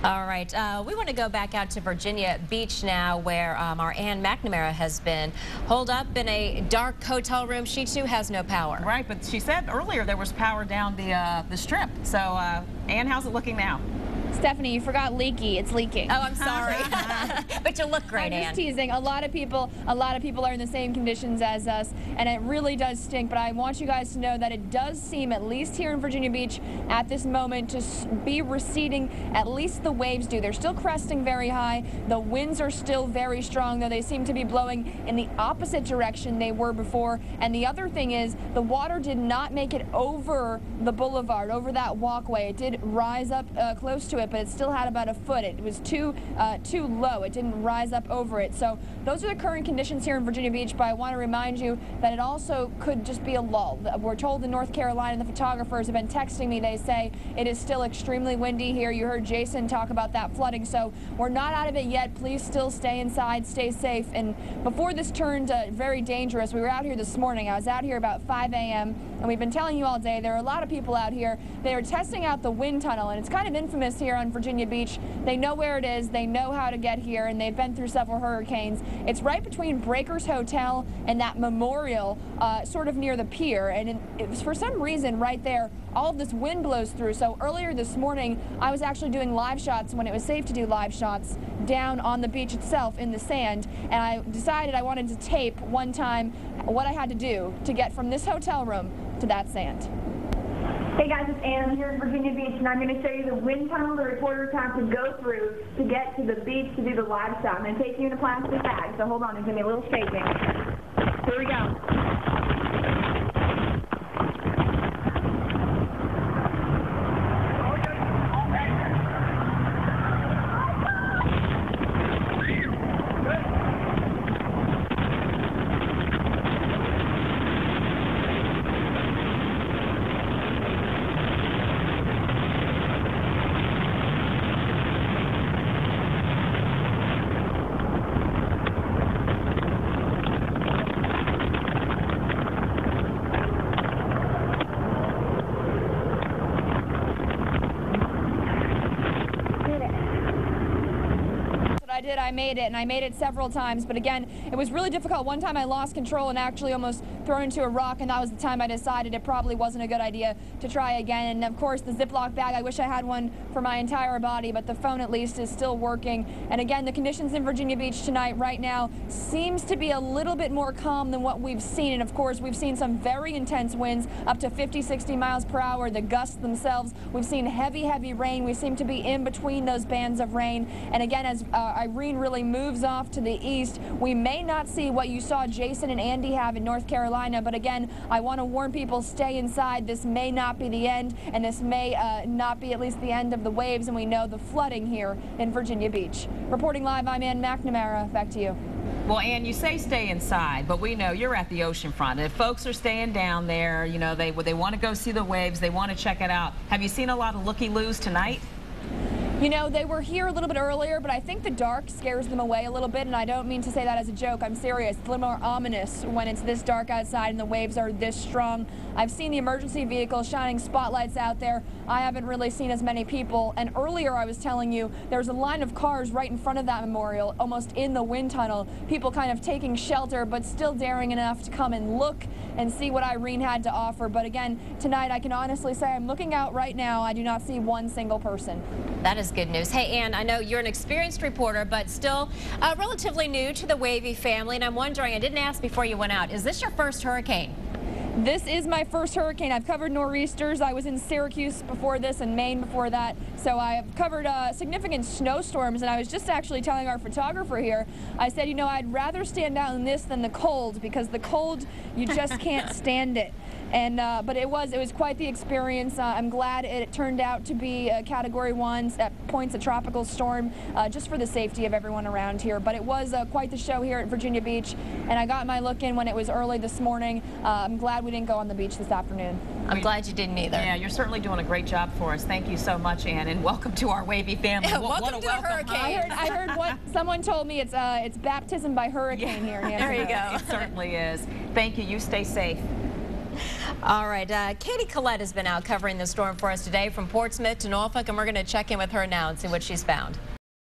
All right, we want to go back out to Virginia Beach now, where our Ann McNamara has been holed up in a dark hotel room. She too has no power. Right, but she said earlier there was power down the strip. So, Ann, how's it looking now? Stephanie, you forgot leaky. It's leaking. Oh, I'm sorry. But you look great, Ann. I'm just teasing. A lot of people are in the same conditions as us, and it really does stink. But I want you guys to know that it does seem, at least here in Virginia Beach at this moment, to be receding. At least the waves do. They're still cresting very high. The winds are still very strong, though they seem to be blowing in the opposite direction they were before. And the other thing is, the water did not make it over the boulevard, over that walkway. It did rise up close to it, but it still had about a foot. It was too low. It didn't rise up over it. So those are the current conditions here in Virginia Beach, but I want to remind you that it also could just be a lull. We're told in North Carolina, the photographers have been texting me. They say it is still extremely windy here. You heard Jason talk about that flooding, so we're not out of it yet. Please still stay inside, stay safe. And before this turned very dangerous, we were out here this morning. I was out here about 5 a.m. and we've been telling you all day, there are a lot of people out here. They are testing out the wind tunnel, and it's kind of infamous here on Virginia Beach. They know where it is, they know how to get here, and they've been through several hurricanes. It's right between Breakers Hotel and that memorial, sort of near the pier, and it was for some reason right there, all of this wind blows through. So earlier this morning, I was actually doing live shots when it was safe to do live shots down on the beach itself in the sand, and I decided I wanted to tape one time what I had to do to get from this hotel room to that sand. Hey guys, it's Ann here in Virginia Beach, and I'm going to show you the wind tunnel the reporters have to go through to get to the beach to do the live shot. I'm going to take you in a plastic bag, so hold on, there's going to be a little shaking. Here we go. I made it, and I made it several times, but again, it was really difficult. One time I lost control and actually almost thrown into a rock, and that was the time I decided it probably wasn't a good idea to try again. And of course, the Ziploc bag, I wish I had one for my entire body, but the phone at least is still working. And again, the conditions in Virginia Beach tonight right now seems to be a little bit more calm than what we've seen. And of course, we've seen some very intense winds, up to 50, 60 miles per hour, the gusts themselves. We've seen heavy rain. We seem to be in between those bands of rain. And again, as Irene really moves off to the east, we may not see what you saw Jason and Andy have in North Carolina, but again, I want to warn people, stay inside. This may not be the end, and this may not be at least the end of the waves, and we know the flooding here in Virginia Beach. Reporting live, I'm Ann McNamara. Back to you. Well, Ann, you say stay inside, but we know you're at the ocean front. If folks are staying down there, you know, they want to go see the waves, they want to check it out. Have you seen a lot of looky-loos tonight? You know, they were here a little bit earlier, but I think the dark scares them away a little bit, and I don't mean to say that as a joke. I'm serious. It's a little more ominous when it's this dark outside and the waves are this strong. I've seen the emergency vehicles shining spotlights out there. I haven't really seen as many people, and earlier I was telling you there's a line of cars right in front of that memorial, almost in the wind tunnel. People kind of taking shelter, but still daring enough to come and look and see what Irene had to offer. But again, tonight I can honestly say I'm looking out right now. I do not see one single person. That is good news. Hey, Ann, I know you're an experienced reporter, but still relatively new to the Wavy family, and I'm wondering, I didn't ask before you went out, is this your first hurricane? This is my first hurricane. I've covered nor'easters. I was in Syracuse before this and Maine before that. So I've covered significant snowstorms, and I was just actually telling our photographer here, I said, you know, I'd rather stand out in this than the cold, because the cold, you just can't stand it. And but it was quite the experience. I'm glad it turned out to be a Category 1 at points a tropical storm, just for the safety of everyone around here. But it was quite the show here at Virginia Beach, and I got my look in when it was early this morning. I'm glad we didn't go on the beach this afternoon. I'm glad you didn't either. Yeah, you're certainly doing a great job for us. Thank you so much, Ann, and welcome to our Wavy family. Welcome to the hurricane. I heard what someone told me. It's baptism by hurricane here. There you go. It certainly is. Thank you. You stay safe. All right, Katie Collette has been out covering the storm for us today from Portsmouth to Norfolk, and we're going to check in with her now and see what she's found.